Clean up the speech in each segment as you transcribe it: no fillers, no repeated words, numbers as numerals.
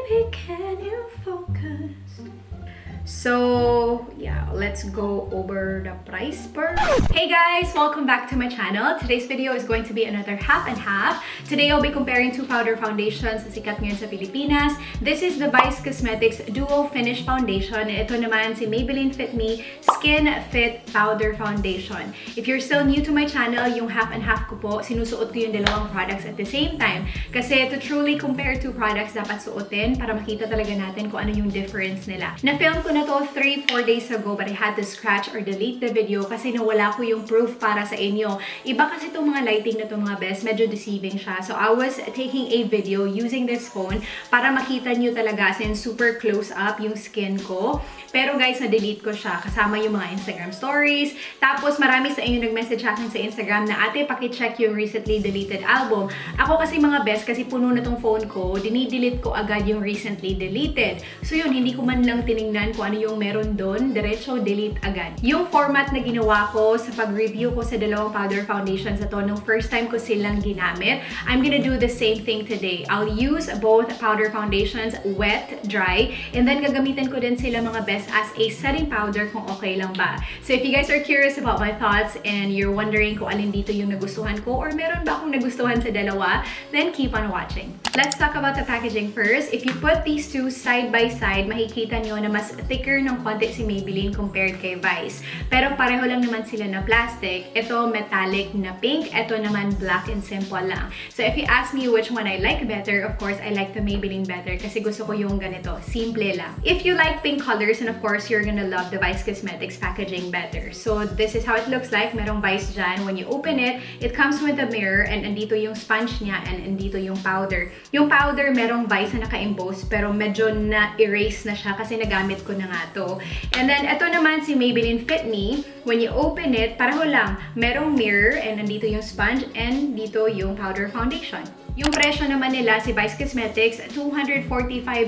Baby, can you focus? So yeah, let's go over the price per. Hey guys, welcome back to my channel. Today's video is going to be another half and half. Today I'll be comparing two powder foundations na sikat ngayon sa Pilipinas. This is the Vice Cosmetics Duo Finish Foundation. Ito naman si Maybelline Fit Me Skin Fit Powder Foundation. If you're still new to my channel, yung half and half ko po, sinusuot ko yung dalawang products at the same time. Kasi to truly compare two products, dapat suotin para makita talaga natin kung ano yung difference nila. Na-film ko na to 3-4 days ago, but I had to scratch or delete the video kasi nawala ko yung proof para sa inyo. Iba kasi itong mga lighting na to mga best, medyo deceiving siya. So I was taking a video using this phone para makita nyo talaga as in super close up yung skin ko. Pero guys, na-delete ko siya kasama yung mga Instagram stories. Tapos marami sa inyo nag-message sa akin sa Instagram na ate, paki-check yung recently deleted album. Ako kasi mga best, kasi puno na tong phone ko, dinidelete ko agad yung recently deleted. So yun, hindi ko man lang tinignan kung ano yung meron doon, diretso delete agad. Yung format na ginawa ko sa pag-review ko sa dalawang powder foundations na to, nung first time ko silang ginamit, I'm gonna do the same thing today. I'll use both powder foundations, wet, dry, and then gagamitin ko din sila mga best as a setting powder kung okay lang ba. So if you guys are curious about my thoughts and you're wondering kung alin dito yung nagustuhan ko or meron ba akong nagustuhan sa dalawa, then keep on watching. Let's talk about the packaging first. If you put these two side by side, makikita nyo na mas thicker ng konti si Maybelline compared kay Vice. Pero pareho lang naman sila na plastic. Ito metallic na pink, ito naman black and simple lang. So if you ask me which one I like better, of course I like the Maybelline better kasi gusto ko yung ganito, simple lang. If you like pink colors, and of course you're gonna love the Vice Cosmetics packaging better. So this is how it looks like. Merong Vice dyan. When you open it, it comes with a mirror and andito yung sponge niya and andito yung powder. Yung powder merong Vice na naka-emboss pero medyo na-erase na siya kasi nagamit ko na nga to. And then ito naman si Maybelline Fit Me. When you open it, pareho lang. Merong mirror and andito yung sponge and dito yung powder foundation. Yung presyo naman nila, si Vice Cosmetics, 245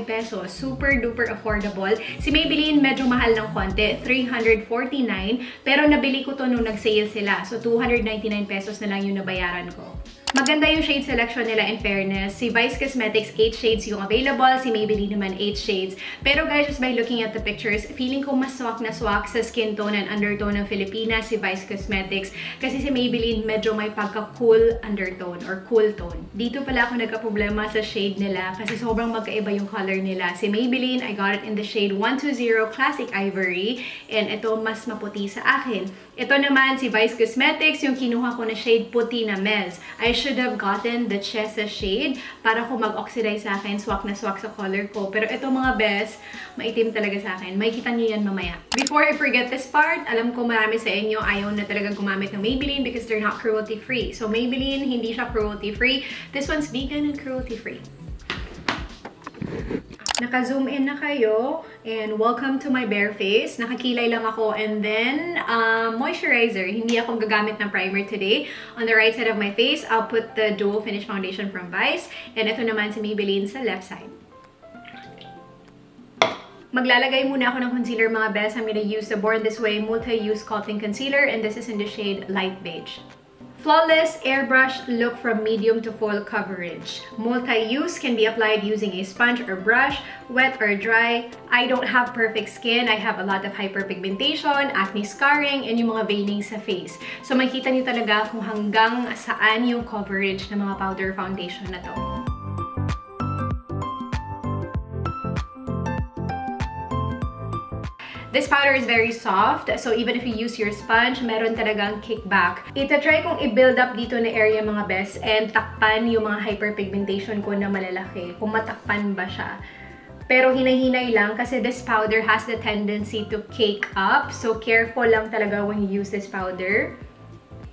pesos. Super duper affordable. Si Maybelline, medyo mahal ng konti, 349. Pero nabili ko to nung nag-sale sila. So, 299 pesos na lang yung nabayaran ko. Maganda yung shade selection nila in fairness. Si Vice Cosmetics, 8 shades yung available. Si Maybelline naman, 8 shades. Pero guys, just by looking at the pictures, feeling ko mas swak na swak sa skin tone and undertone ng Filipinas, si Vice Cosmetics. Kasi si Maybelline, medyo may pagka-cool undertone or cool tone. Dito pala ako nagka-problema sa shade nila kasi sobrang magkaiba yung color nila. Si Maybelline, I got it in the shade 120 Classic Ivory. And ito, mas maputi sa akin. Ito naman, si Vice Cosmetics, yung kinuha ko na shade PUTINAMEZ. I should have gotten the Chesa shade para kung mag-oxidize sa akin, swak na swak sa color ko. Pero ito mga best, maitim talaga sa akin. Makikita nyo yan mamaya. Before I forget this part, alam ko marami sa inyo ayaw na talagang gumamit ng Maybelline because they're not cruelty-free. So Maybelline, hindi siya cruelty-free. This one's vegan and cruelty-free. Naka-zoom in na kayo and welcome to my bare face. Nakakilay lang ako and then moisturizer. Hindi ako gagamit ng primer today. On the right side of my face, I'll put the Duo Finish Foundation from Vice and ito naman si Maybelline sa left side. Maglalagay muna ako ng concealer mga best. I'm gonna use the Born This Way Multi-Use Sculpting Concealer and this is in the shade Light Beige. Flawless airbrush look from medium to full coverage. Multi-use can be applied using a sponge or brush, wet or dry. I don't have perfect skin. I have a lot of hyperpigmentation, acne scarring, and yung mga veining sa face. So makikita niyo talaga kung hanggang saan yung coverage ng mga powder foundation na to. This powder is very soft, so even if you use your sponge, meron talagang kickback. Ita-try kong i-build up dito na area mga best and takpan yung mga hyperpigmentation ko na malalaki, kung matakpan ba siya. Pero hinay-hinay lang kasi this powder has the tendency to cake up, so careful lang talaga when you use this powder.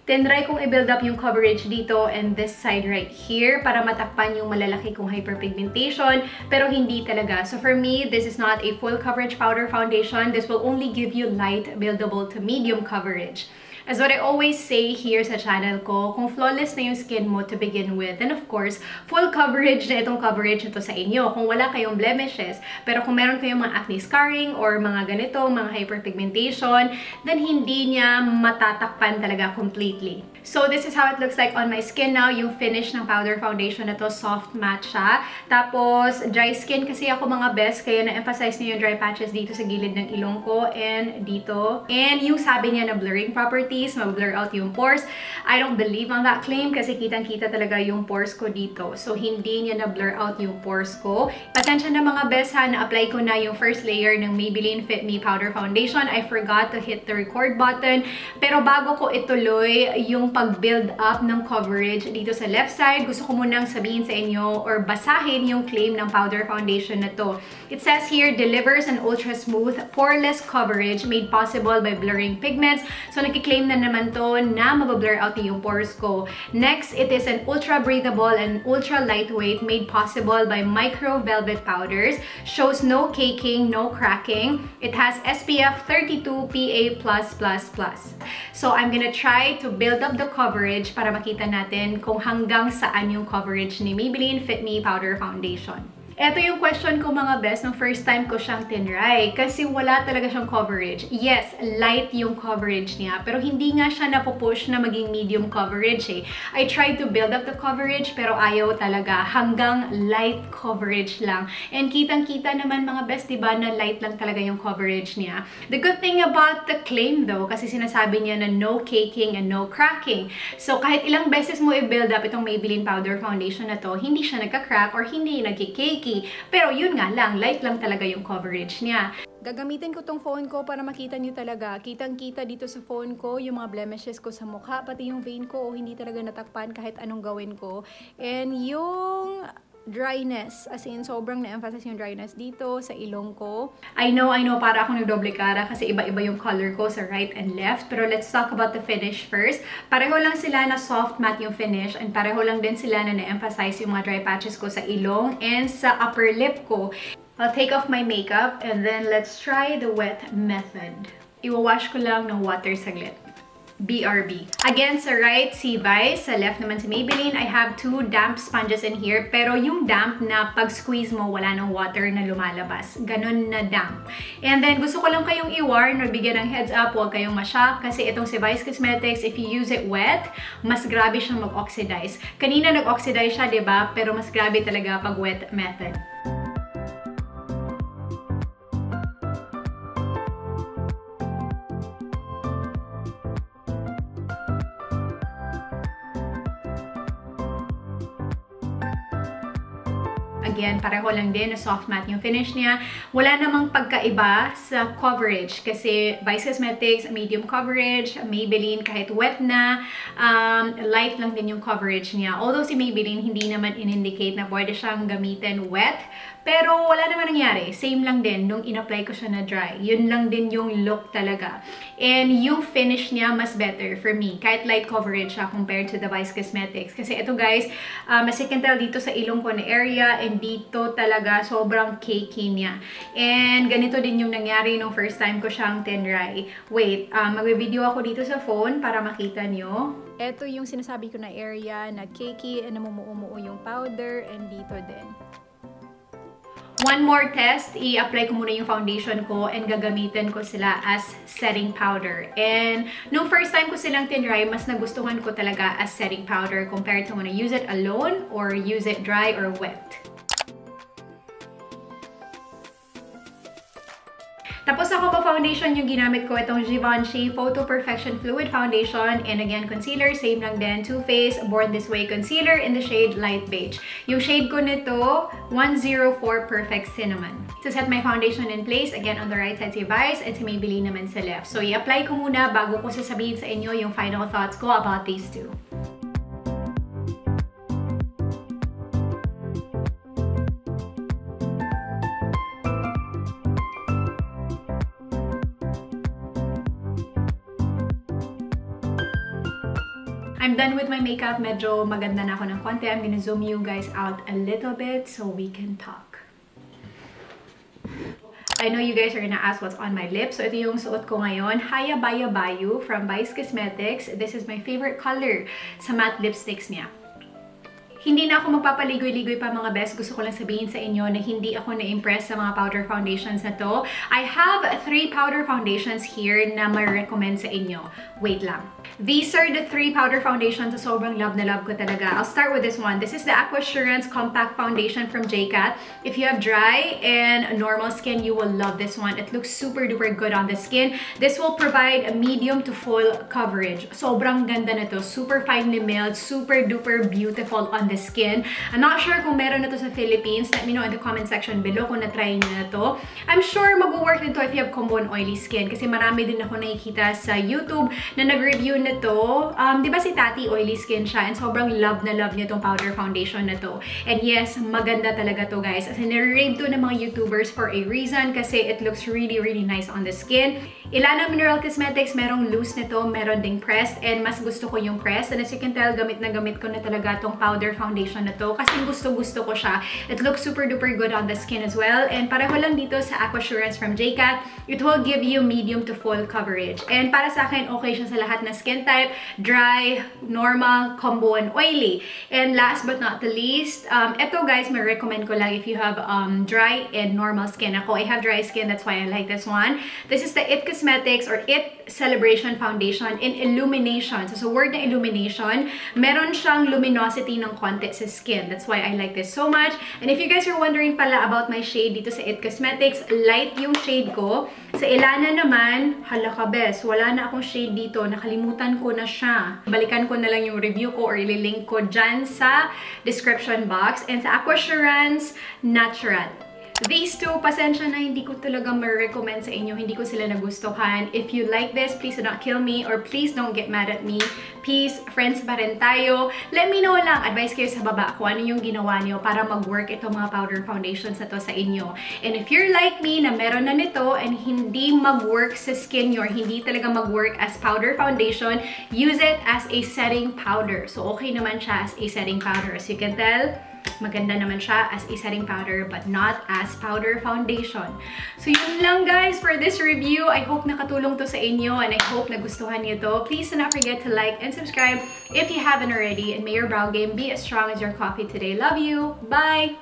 Tinry kong i-build up yung coverage dito and this side right here para matakpan yung malalaki kong hyperpigmentation, pero hindi talaga. So for me, this is not a full coverage powder foundation. This will only give you light, buildable to medium coverage. As what I always say here sa channel ko, kung flawless na yung skin mo to begin with, then of course, full coverage na itong coverage na to sa inyo. Kung wala kayong blemishes, pero kung meron kayong mga acne scarring or mga ganito, mga hyperpigmentation, then hindi niya matatakpan talaga completely. So this is how it looks like on my skin now. Yung finish ng powder foundation na to, soft matte siya. Tapos, dry skin kasi ako mga best, kaya na-emphasize niyo yung dry patches dito sa gilid ng ilong ko and dito. And yung sabi niya na blurring properties, mag-blur out yung pores. I don't believe on that claim kasi kitang-kita talaga yung pores ko dito. So, hindi niya na-blur out yung pores ko. Pasensya na mga best ha, na-apply ko na yung first layer ng Maybelline Fit Me Powder Foundation. I forgot to hit the record button. Pero bago ko ituloy yung pag-build up ng coverage dito sa left side, gusto ko munang sabihin sa inyo or basahin yung claim ng powder foundation na to. It says here, delivers an ultra-smooth, poreless coverage made possible by blurring pigments. So, nagkiklaim na naman to na mabablur out yung pores ko. Next, it is an ultra-breathable and ultra-lightweight made possible by micro-velvet powders. Shows no caking, no cracking. It has SPF 32 PA+++. So, I'm gonna try to build up the coverage para makita natin kung hanggang saan yung coverage ni Maybelline Fit Me Powder Foundation. Ito yung question ko mga best nung first time ko siyang tinry kasi wala talaga siyang coverage. Yes, light yung coverage niya pero hindi nga siya napupush na maging medium coverage eh. I tried to build up the coverage pero ayaw talaga, hanggang light coverage lang. And kitang-kita naman mga best, diba, na light lang talaga yung coverage niya. The good thing about the claim though, kasi sinasabi niya na no caking and no cracking. So kahit ilang beses mo i-build up itong Maybelline Powder Foundation na to, hindi siya nagka-crack or hindi nagki-cake. Pero yun nga lang, light lang talaga yung coverage niya. Gagamitin ko tong phone ko para makita nyo talaga. Kitang-kita dito sa phone ko yung mga blemishes ko sa mukha, pati yung vein ko, hindi talaga natakpan kahit anong gawin ko. And yung dryness, as in sobrang na-emphasize yung dryness dito sa ilong ko. I know, para akong nagdoble cara kasi iba-iba yung color ko sa right and left. Pero let's talk about the finish first. Pareho lang sila na soft matte yung finish and pareho lang din sila na na-emphasize yung mga dry patches ko sa ilong and sa upper lip ko. I'll take off my makeup and then let's try the wet method. Iwawash ko lang ng water saglit. BRB. Again, sa right, si Vice. Sa left naman si Maybelline. I have two damp sponges in here. Pero yung damp na pag-squeeze mo, wala ng water na lumalabas. Ganon na damp. And then, gusto ko lang kayong i-warn or bigyan ng heads up. Huwag kayong ma-shock. Kasi itong si Vice Cosmetics, if you use it wet, mas grabe siyang mag-oxidize. Kanina nag-oxidize siya, diba? Pero mas grabe talaga pag wet method. Again, pareho lang din na soft matte yung finish niya. Wala namang pagkaiba sa coverage kasi Vice Cosmetics, medium coverage, Maybelline kahit wet na, light lang din yung coverage niya. Although si Maybelline hindi naman in-indicate na pwede siyang gamitin wet, pero wala naman nangyari. Same lang din nung in-apply ko siya na dry. Yun lang din yung look talaga. And yung finish niya mas better for me. Kahit light coverage siya compared to the Vice Cosmetics. Kasi ito guys, mas you can tell dito sa ilong ko na area and dito talaga sobrang cakey niya. And ganito din yung nangyari nung first time ko siyang tinry. Wait, mag-video ako dito sa phone para makita nyo. Ito yung sinasabi ko na area na cakey and namumuo yung powder and dito din. One more test, i-apply ko muna yung foundation ko and gagamitin ko sila as setting powder. And nung first time ko silang tinry, mas nagustuhan ko talaga as setting powder compared to when I use it alone or use it dry or wet. Tapos ako pa foundation yung ginamit ko, itong Givenchy Photo Perfection Fluid Foundation. And again, concealer, same lang din. Too Faced Born This Way Concealer in the shade Light Beige. Yung shade ko nito, 104 Perfect Cinnamon. To set my foundation in place, again, on the right side si Vice and si Maybelline naman sa left. So, i-apply ko muna bago ko sasabihin sa inyo yung final thoughts ko about these two. I'm done with my makeup. Medyo maganda na ako ng konti. I'm gonna zoom you guys out a little bit so we can talk. I know you guys are gonna ask what's on my lips. So ito yung suot ko ngayon. Haya Baya Bayu from Vice Cosmetics. This is my favorite color sa matte lipsticks niya. Hindi na ako magpapaligoy-ligoy pa mga best. Gusto ko lang sabihin sa inyo na hindi ako na-impress sa mga powder foundations na to. I have 3 powder foundations here na ma-recommend sa inyo. Wait lang. These are the 3 powder foundations na sobrang love na love ko talaga. I'll start with this one. This is the AQUASURANCE Compact Foundation from JCAT. If you have dry and normal skin, you will love this one. It looks super duper good on the skin. This will provide a medium to full coverage. Sobrang ganda na to. Super finely milled, super duper beautiful on the skin. I'm not sure kung meron na to sa Philippines. Let me know in the comment section below kung na-try nyo na to. I'm sure mag-work din to if you have combo and oily skin. Kasi marami din ako nakikita sa YouTube na nag-review na to. Di ba si Tati oily skin siya? And sobrang love na love niya tong powder foundation na to. And yes, maganda talaga to guys. As in, nare-rave to ng mga YouTubers for a reason kasi it looks really, really nice on the skin. Ilana Mineral Cosmetics, merong loose nito, meron ding pressed. And mas gusto ko yung pressed. And as you can tell, gamit na gamit ko na talaga tong powder foundation na to kasi gusto ko siya. It looks super duper good on the skin as well. And pareho lang dito sa AQUASURANCE from JCAT. It will give you medium to full coverage. And para sa akin, okay siya sa lahat na skin type. Dry, normal, combo, and oily. And last but not the least, ito guys, may recommend ko lang if you have dry and normal skin. Ako, I have dry skin, that's why I like this one. This is the IT Cosmetics or IT Celebration Foundation in Illumination. So, sa word na illumination, meron siyang luminosity ng konti sa skin. That's why I like this so much. And if you guys are wondering pala about my shade dito sa IT Cosmetics, light yung shade ko. Sa Ilana naman, hala ka bes, wala na akong shade dito. Nakalimutan ko na siya. Balikan ko na lang yung review ko or ililink ko dyan sa description box. And sa AQUASURANCE Natural. These two, pasensya na hindi ko talaga ma-recommend sa inyo. Hindi ko sila nagustuhan. If you like this, please do not kill me or please don't get mad at me. Peace, friends pa rin tayo. Let me know lang, advice kayo sa baba kung ano yung ginawa niyo para mag-work itong mga powder foundations na to sa inyo. And if you're like me na meron na nito and hindi mag-work sa skin nyo or hindi talaga mag-work as powder foundation, use it as a setting powder. So okay naman siya as a setting powder. As you can tell, maganda naman siya as a setting powder but not as powder foundation. So yun lang guys for this review. I hope nakatulong to sa inyo and I hope nagustuhan niyo to. Please do not forget to like and subscribe if you haven't already, and may your brow game be as strong as your coffee today. Love you. Bye!